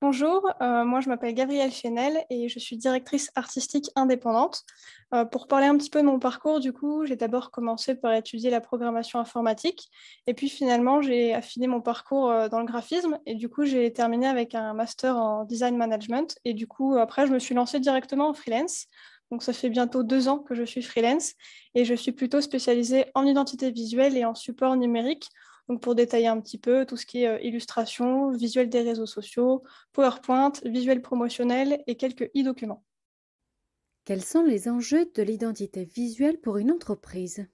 Bonjour, moi je m'appelle Gabrielle Chenel et je suis directrice artistique indépendante. Pour parler un petit peu de mon parcours, du coup, j'ai d'abord commencé par étudier la programmation informatique et puis finalement j'ai affiné mon parcours dans le graphisme et du coup j'ai terminé avec un master en design management et du coup après je me suis lancée directement en freelance. Donc ça fait bientôt 2 ans que je suis freelance et je suis plutôt spécialisée en identité visuelle et en support numérique. Donc pour détailler un petit peu tout ce qui est illustration, visuel des réseaux sociaux, PowerPoint, visuel promotionnel et quelques e-documents. Quels sont les enjeux de l'identité visuelle pour une entreprise?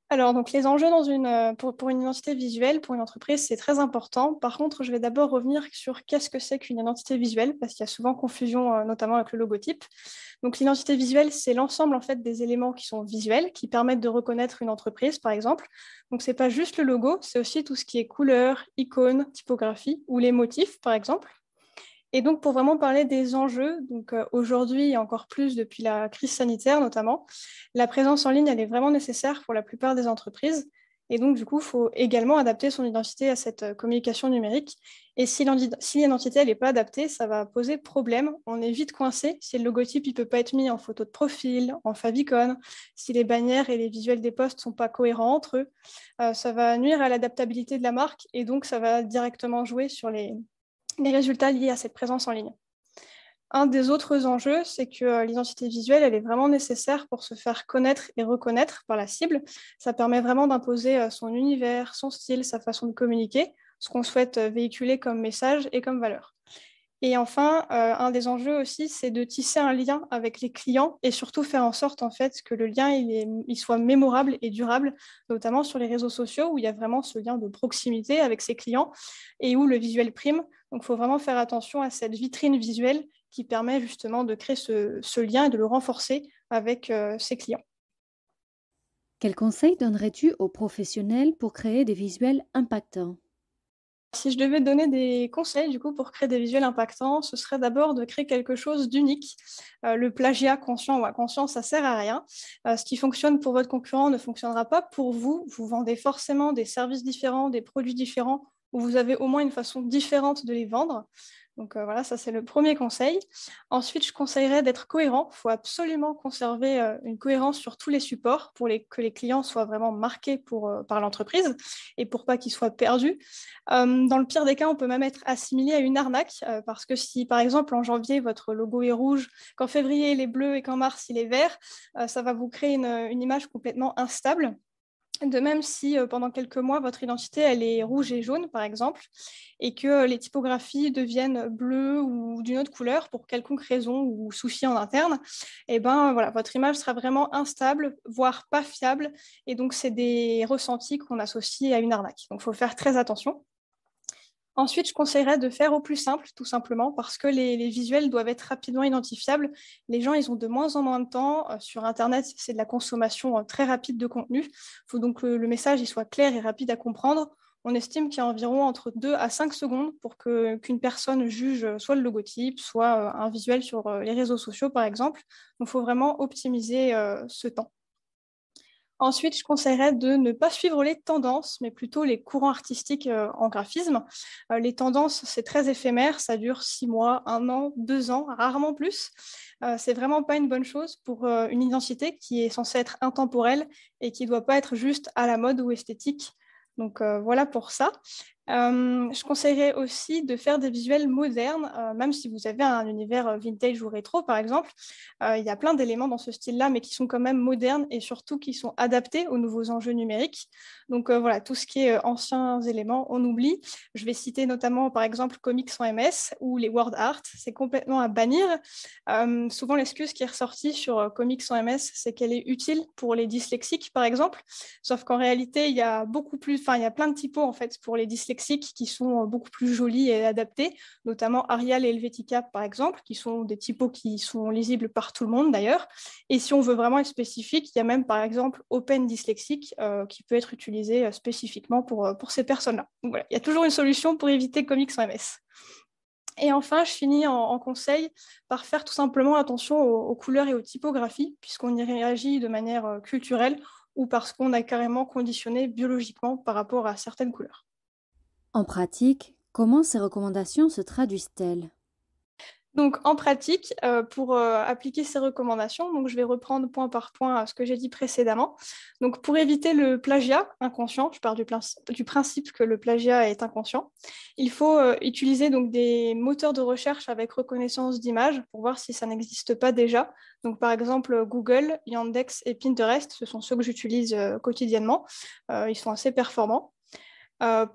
Alors, donc les enjeux pour une identité visuelle, pour une entreprise, c'est très important. Par contre, je vais d'abord revenir sur qu'est-ce que c'est qu'une identité visuelle, parce qu'il y a souvent confusion, notamment avec le logotype. Donc, l'identité visuelle, c'est l'ensemble en fait des éléments qui sont visuels, qui permettent de reconnaître une entreprise, par exemple. Donc, c'est pas juste le logo, c'est aussi tout ce qui est couleur, icône, typographie ou les motifs, par exemple. Et donc, pour vraiment parler des enjeux, donc aujourd'hui et encore plus depuis la crise sanitaire notamment, la présence en ligne, elle est vraiment nécessaire pour la plupart des entreprises. Et donc, du coup, il faut également adapter son identité à cette communication numérique. Et si l'identité n'est pas adaptée, ça va poser problème. On est vite coincé si le logotype ne peut pas être mis en photo de profil, en favicon, si les bannières et les visuels des posts ne sont pas cohérents entre eux. Ça va nuire à l'adaptabilité de la marque et donc ça va directement jouer sur les résultats liés à cette présence en ligne. Un des autres enjeux, c'est que l'identité visuelle, elle est vraiment nécessaire pour se faire connaître et reconnaître par la cible. Ça permet vraiment d'imposer son univers, son style, sa façon de communiquer, ce qu'on souhaite véhiculer comme message et comme valeur. Et enfin, un des enjeux aussi, c'est de tisser un lien avec les clients et surtout faire en sorte en fait que le lien il soit mémorable et durable, notamment sur les réseaux sociaux où il y a vraiment ce lien de proximité avec ses clients et où le visuel prime. Donc, il faut vraiment faire attention à cette vitrine visuelle qui permet justement de créer ce lien et de le renforcer avec ses clients. Quels conseils donnerais-tu aux professionnels pour créer des visuels impactants? Si je devais donner des conseils du coup pour créer des visuels impactants, ce serait d'abord de créer quelque chose d'unique. Le plagiat conscient ou inconscient, ça sert à rien. Ce qui fonctionne pour votre concurrent ne fonctionnera pas pour vous. Vous vendez forcément des services différents, des produits différents, où vous avez au moins une façon différente de les vendre. Donc voilà, ça c'est le premier conseil. Ensuite, je conseillerais d'être cohérent. Il faut absolument conserver une cohérence sur tous les supports pour que les clients soient vraiment marqués par l'entreprise et pour pas qu'ils soient perdus. Dans le pire des cas, on peut même être assimilé à une arnaque, parce que si, par exemple, en janvier, votre logo est rouge, qu'en février, il est bleu et qu'en mars, il est vert, ça va vous créer une image complètement instable. De même, si pendant quelques mois, votre identité, elle est rouge et jaune, par exemple, et que les typographies deviennent bleues ou d'une autre couleur pour quelconque raison ou souci en interne, et ben voilà, votre image sera vraiment instable, voire pas fiable. Et donc, c'est des ressentis qu'on associe à une arnaque. Donc, il faut faire très attention. Ensuite, je conseillerais de faire au plus simple, tout simplement, parce que les visuels doivent être rapidement identifiables. Les gens, ils ont de moins en moins de temps. Sur Internet, c'est de la consommation très rapide de contenu. Il faut donc que le message il soit clair et rapide à comprendre. On estime qu'il y a environ entre 2 à 5 secondes pour qu'une personne juge soit le logotype, soit un visuel sur les réseaux sociaux, par exemple. Donc, il faut vraiment optimiser ce temps. Ensuite, je conseillerais de ne pas suivre les tendances, mais plutôt les courants artistiques en graphisme. Les tendances, c'est très éphémère, ça dure 6 mois, 1 an, 2 ans, rarement plus. C'est vraiment pas une bonne chose pour une identité qui est censée être intemporelle et qui ne doit pas être juste à la mode ou esthétique. Donc voilà pour ça. Je conseillerais aussi de faire des visuels modernes, même si vous avez un univers vintage ou rétro, par exemple. Il y a plein d'éléments dans ce style-là, mais qui sont quand même modernes et surtout qui sont adaptés aux nouveaux enjeux numériques. Donc voilà, tout ce qui est anciens éléments, on oublie. Je vais citer notamment, par exemple, Comics sans MS ou les word art. C'est complètement à bannir. Souvent, l'excuse qui est ressortie sur Comics sans MS, c'est qu'elle est utile pour les dyslexiques, par exemple. Sauf qu'en réalité, il y a il y a plein de typos en fait pour les dyslexiques qui sont beaucoup plus jolis et adaptés, notamment Arial et Helvetica par exemple, qui sont des typos qui sont lisibles par tout le monde d'ailleurs. Et si on veut vraiment être spécifique, il y a même par exemple Open Dyslexique qui peut être utilisé spécifiquement pour ces personnes-là. Donc voilà, il y a toujours une solution pour éviter Comics sans MS. Et enfin, je finis en conseil par faire tout simplement attention aux couleurs et aux typographies, puisqu'on y réagit de manière culturelle ou parce qu'on a carrément conditionné biologiquement par rapport à certaines couleurs. En pratique, Comment ces recommandations se traduisent-elles? Donc, en pratique, pour appliquer ces recommandations, donc je vais reprendre point par point ce que j'ai dit précédemment. Donc, pour éviter le plagiat inconscient, je pars du principe que le plagiat est inconscient, il faut utiliser donc des moteurs de recherche avec reconnaissance d'image pour voir si ça n'existe pas déjà. Donc, par exemple, Google, Yandex et Pinterest, ce sont ceux que j'utilise quotidiennement. Ils sont assez performants.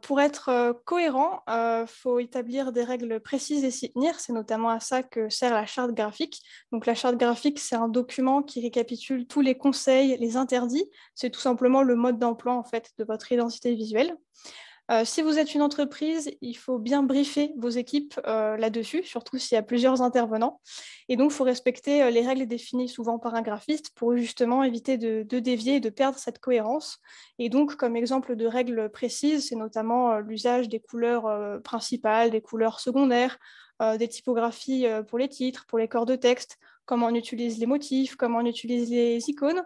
Pour être cohérent, il faut établir des règles précises et s'y tenir. C'est notamment à ça que sert la charte graphique. Donc, la charte graphique, c'est un document qui récapitule tous les conseils, les interdits. C'est tout simplement le mode d'emploi en fait, de votre identité visuelle. Si vous êtes une entreprise, il faut bien briefer vos équipes là-dessus, surtout s'il y a plusieurs intervenants. Et donc, il faut respecter les règles définies souvent par un graphiste pour justement éviter de dévier et de perdre cette cohérence. Et donc, comme exemple de règles précises, c'est notamment l'usage des couleurs principales, des couleurs secondaires, des typographies pour les titres, pour les corps de texte, comment on utilise les motifs, comment on utilise les icônes.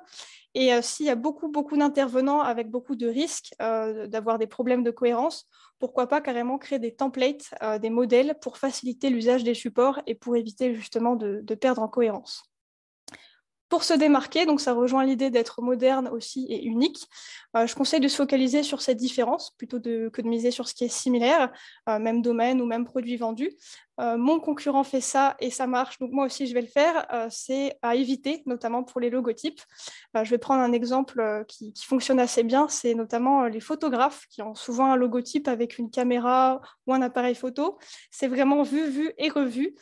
Et s'il y a beaucoup d'intervenants avec beaucoup de risques d'avoir des problèmes de cohérence, pourquoi pas carrément créer des templates, des modèles pour faciliter l'usage des supports et pour éviter justement de perdre en cohérence. Pour se démarquer, donc ça rejoint l'idée d'être moderne aussi et unique, je conseille de se focaliser sur cette différence plutôt que de miser sur ce qui est similaire, même domaine ou même produit vendu. Mon concurrent fait ça et ça marche, donc moi aussi je vais le faire. C'est à éviter, notamment pour les logotypes. Je vais prendre un exemple qui fonctionne assez bien, c'est notamment les photographes qui ont souvent un logotype avec une caméra ou un appareil photo. C'est vraiment vu et revu.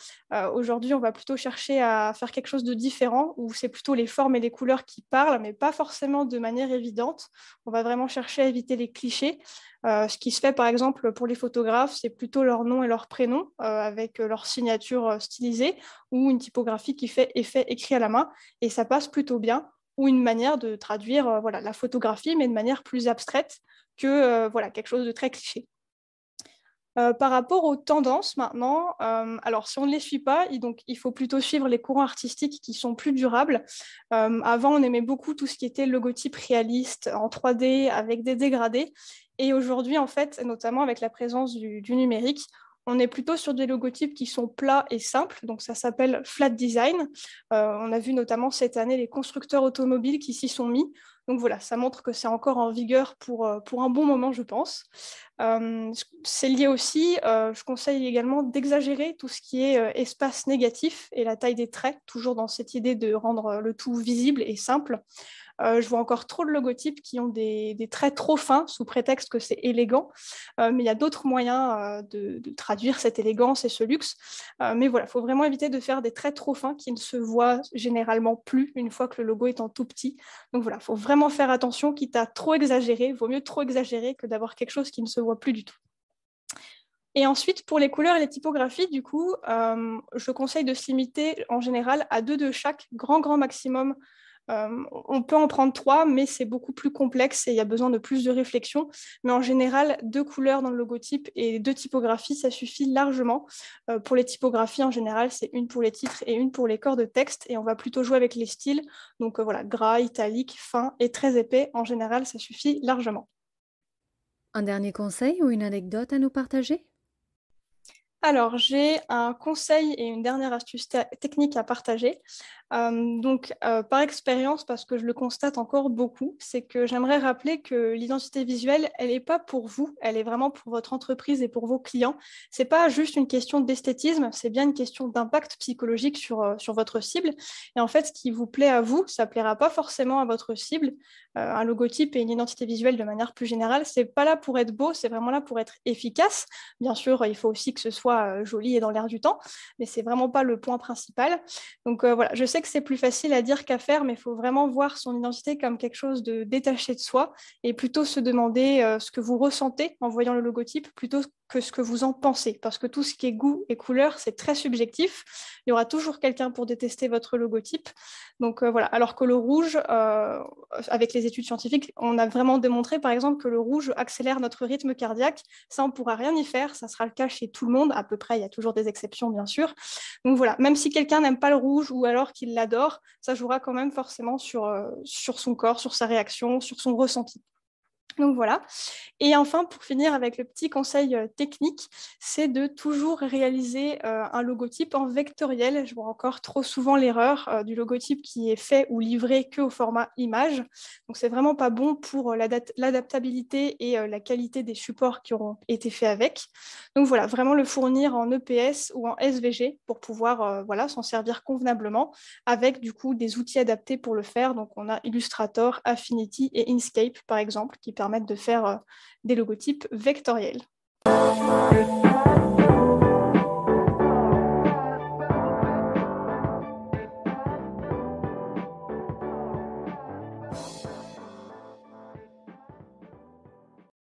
Aujourd'hui, on va plutôt chercher à faire quelque chose de différent, où c'est plutôt les formes et les couleurs qui parlent, mais pas forcément de manière évidente. On va vraiment chercher à éviter les clichés. Ce qui se fait, par exemple, pour les photographes, c'est plutôt leur nom et leur prénom, avec leur signature stylisée, ou une typographie qui fait effet écrit à la main, et ça passe plutôt bien, ou une manière de traduire voilà, la photographie, mais de manière plus abstraite que voilà, quelque chose de très cliché. Par rapport aux tendances maintenant, alors si on ne les suit pas, il faut plutôt suivre les courants artistiques qui sont plus durables. Avant, on aimait beaucoup tout ce qui était logotype réaliste en 3D avec des dégradés. Et aujourd'hui, en fait, notamment avec la présence du numérique, on est plutôt sur des logotypes qui sont plats et simples, donc ça s'appelle flat design. On a vu notamment cette année les constructeurs automobiles qui s'y sont mis. Donc voilà, ça montre que c'est encore en vigueur pour un bon moment, je pense. C'est lié aussi, je conseille également d'exagérer tout ce qui est espace négatif et la taille des traits, toujours dans cette idée de rendre le tout visible et simple. Je vois encore trop de logotypes qui ont des traits trop fins sous prétexte que c'est élégant, mais il y a d'autres moyens de traduire cette élégance et ce luxe. Mais voilà, il faut vraiment éviter de faire des traits trop fins qui ne se voient généralement plus une fois que le logo est en tout petit. Donc voilà, il faut vraiment faire attention, quitte à trop exagérer. Il vaut mieux trop exagérer que d'avoir quelque chose qui ne se voit plus du tout. Et ensuite, pour les couleurs et les typographies, du coup, je conseille de se limiter en général à 2 de chaque, grand maximum. On peut en prendre 3, mais c'est beaucoup plus complexe et il y a besoin de plus de réflexion. Mais en général, 2 couleurs dans le logotype et 2 typographies, ça suffit largement. Pour les typographies, en général, c'est une pour les titres et une pour les corps de texte. Et on va plutôt jouer avec les styles. Donc voilà, gras, italique, fin et très épais. En général, ça suffit largement. Un dernier conseil ou une anecdote à nous partager? Alors, j'ai un conseil et une dernière astuce technique à partager. Par expérience, parce que je le constate encore beaucoup, c'est que j'aimerais rappeler que l'identité visuelle, elle n'est pas pour vous, elle est vraiment pour votre entreprise et pour vos clients. C'est pas juste une question d'esthétisme, c'est bien une question d'impact psychologique sur votre cible. Et en fait, ce qui vous plaît à vous, ça plaira pas forcément à votre cible. Un logotype et une identité visuelle de manière plus générale, c'est pas là pour être beau, c'est vraiment là pour être efficace. Bien sûr, il faut aussi que ce soit joli et dans l'air du temps, mais c'est vraiment pas le point principal. Donc voilà, je sais que c'est plus facile à dire qu'à faire, mais il faut vraiment voir son identité comme quelque chose de détaché de soi et plutôt se demander ce que vous ressentez en voyant le logotype plutôt que ce que vous en pensez. Parce que tout ce qui est goût et couleur, c'est très subjectif. Il y aura toujours quelqu'un pour détester votre logotype. Donc voilà, alors que le rouge, avec les études scientifiques, on a vraiment démontré par exemple que le rouge accélère notre rythme cardiaque. Ça, on ne pourra rien y faire. Ça sera le cas chez tout le monde, à peu près. Il y a toujours des exceptions, bien sûr. Donc voilà, même si quelqu'un n'aime pas le rouge ou alors qu'il l'adore, ça jouera quand même forcément sur son corps, sur sa réaction, sur son ressenti. Donc voilà. Et enfin, pour finir avec le petit conseil technique, c'est de toujours réaliser un logotype en vectoriel. Je vois encore trop souvent l'erreur du logotype qui est fait ou livré qu'au format image. Donc c'est vraiment pas bon pour l'adaptabilité et la qualité des supports qui auront été faits avec. Donc voilà, vraiment le fournir en EPS ou en SVG pour pouvoir voilà, s'en servir convenablement avec du coup des outils adaptés pour le faire. Donc on a Illustrator, Affinity et Inkscape par exemple qui permettent de faire des logotypes vectoriels.